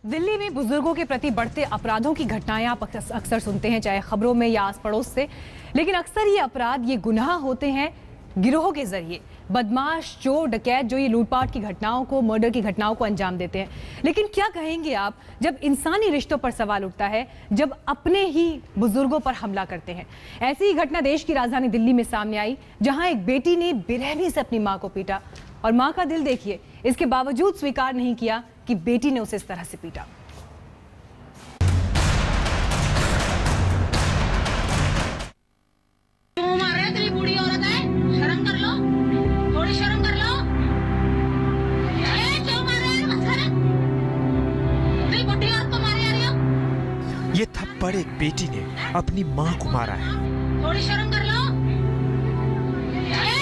दिल्ली में बुजुर्गों के प्रति बढ़ते अपराधों की घटनाएं आप अक्सर सुनते हैं, चाहे खबरों में या आस पड़ोस से। लेकिन अक्सर ये अपराध, ये गुनाह होते हैं गिरोहों के जरिए। बदमाश, चोर, डकैत जो ये लूटपाट की घटनाओं को, मर्डर की घटनाओं को अंजाम देते हैं। लेकिन क्या कहेंगे आप जब इंसानी रिश्तों पर सवाल उठता है, जब अपने ही बुजुर्गों पर हमला करते हैं। ऐसी ही घटना देश की राजधानी दिल्ली में सामने आई, जहां एक बेटी ने बेरहमी से अपनी मां को पीटा। और मां का दिल देखिए, इसके बावजूद स्वीकार नहीं किया कि बेटी ने उसे इस तरह से पीटा। बूढ़ी औरत है, शर्म कर लो, थोड़ी शर्म कर लो। क्यों मार रहे हो? बुढ़ी औरत को मारे आ रही हो? ये थप्पड़ एक बेटी ने अपनी मां को मारा है। थोड़ी शर्म कर लो।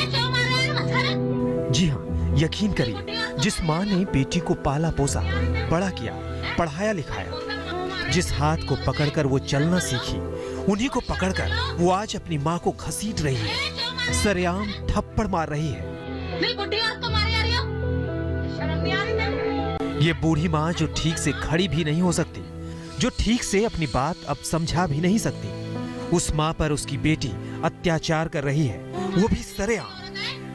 क्यों मार रहे हो? जी हाँ, यकीन करिए, जिस मां ने बेटी को पाला पोसा, बड़ा किया, पढ़ाया लिखाया, जिस हाथ को पकड़कर वो चलना सीखी, उन्हीं को पकड़कर वो आज अपनी मां को घसीट रही है, सरेआम थप्पड़ मार रही है। बुढ़ी औरत को मारे आ रही हो? शर्म नहीं आ रही? ये बूढ़ी मां जो ठीक से खड़ी भी नहीं हो सकती, जो ठीक से अपनी बात अब समझा भी नहीं सकती, उस मां पर उसकी बेटी अत्याचार कर रही है, वो भी सरेआम।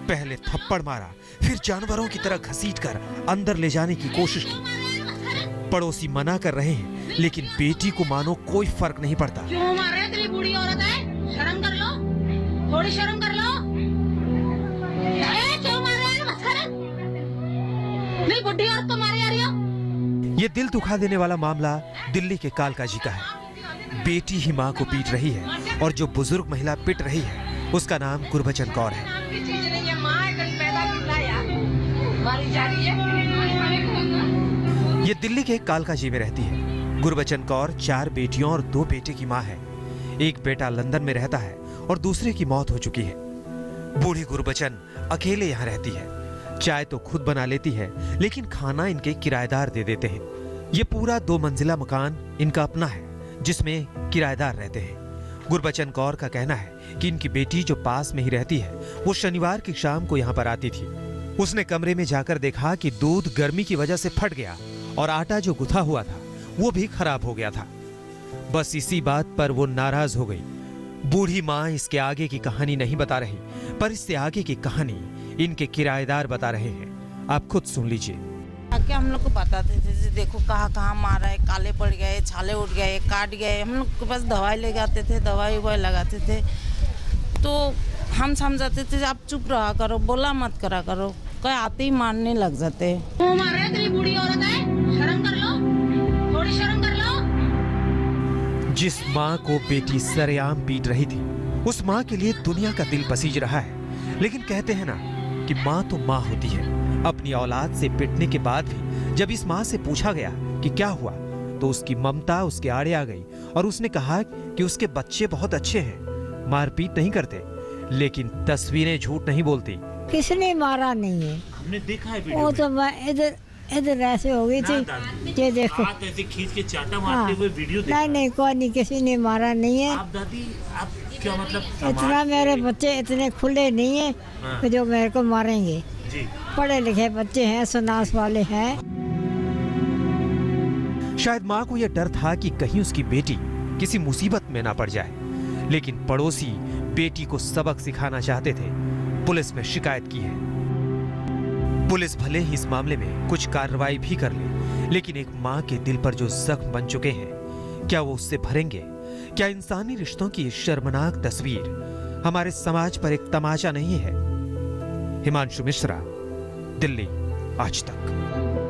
पहले थप्पड़ मारा, फिर जानवरों की तरह घसीटकर अंदर ले जाने की कोशिश की। पड़ोसी मना कर रहे हैं, लेकिन बेटी को मानो कोई फर्क नहीं पड़ता। क्यों मार रहे हो? तेरी बूढ़ी औरत है, शर्म कर लो, थोड़ी शर्म कर लो। क्यों मार रहे हो? बुढ़ी औरत को मारे आ रही हो? ये दिल दुखा देने वाला मामला दिल्ली के कालकाजी का है। बेटी ही मां को पीट रही है और जो बुजुर्ग महिला पिट रही है, उसका नाम गुरबचन कौर है। ये दिल्ली के कालकाजी में रहती है। गुरबचन कौर 4 बेटियों और 2 बेटे की मां है। एक बेटा लंदन में रहता है और दूसरे की मौत हो चुकी है। बूढ़ी गुरबचन अकेले यहाँ रहती है। चाय तो खुद बना लेती है, लेकिन खाना इनके किराएदार दे देते हैं। ये पूरा 2 मंजिला मकान इनका अपना है, जिसमें किराएदार रहते हैं। गुरबचन कौर का कहना है कि इनकी बेटी जो पास में ही रहती है, वो शनिवार की शाम को यहाँ पर आती थी। उसने कमरे में जाकर देखा कि दूध गर्मी की वजह से फट गया और आटा जो गुथा हुआ था वो भी खराब हो गया था। बस इसी बात पर वो नाराज हो गई। बूढ़ी माँ इसके आगे की कहानी नहीं बता रही, पर इससे आगे की कहानी इनके किराएदार बता रहे हैं। आप खुद सुन लीजिए। आके हम लोग को बताते थे, देखो कहाँ मारा है, काले पड़ गए, छाले उठ गए, काट गए। हम लोग के पास दवाई ले जाते थे, दवाई लगाते थे, तो हम समझाते थे आप चुप रहा करो, बोला मत करा करो। कहीं आते ही मारने लग जाते। क्यों मार रहे हो? तेरी बूढ़ी औरत है, शर्म कर लो, थोड़ी शर्म कर लो। जिस माँ को बेटी सरेआम पीट रही थी, उस माँ के लिए दुनिया का दिल पसीज रहा है। लेकिन कहते हैं ना कि माँ तो माँ होती है। अपनी औलाद से पिटने के बाद भी जब इस माँ से पूछा गया कि क्या हुआ, तो उसकी ममता उसके आड़े आ गई और उसने कहा कि उसके बच्चे बहुत अच्छे हैं, मारपीट नहीं करते। लेकिन तस्वीरें झूठ नहीं बोलती। किसने मारा नहीं है, हमने देखा है वीडियो वो में। तो मैं इधर ऐसे हो गई थी, ये देखो हाथ ऐसे खींच के चाटा मारते हुए वीडियो देखा। नहीं कोई नहीं, किसी ने मारा नहीं है। आप दादी, आप क्या मतलब इतना मेरे बच्चे इतने खुले नहीं है कि जो मेरे को मारेंगे। जी, पढ़े लिखे बच्चे हैं, सुनास वाले हैं। शायद माँ को यह डर था कि कहीं उसकी बेटी किसी मुसीबत में ना पड़ जाए। लेकिन पड़ोसी बेटी को सबक सिखाना चाहते थे। पुलिस में शिकायत की है। पुलिस भले ही इस मामले में कुछ कार्रवाई भी कर ले, लेकिन एक माँ के दिल पर जो जख्म बन चुके हैं, क्या वो उससे भरेंगे? क्या इंसानी रिश्तों की शर्मनाक तस्वीर हमारे समाज पर एक तमाचा नहीं है? हिमांशु मिश्रा, दिल्ली आज तक।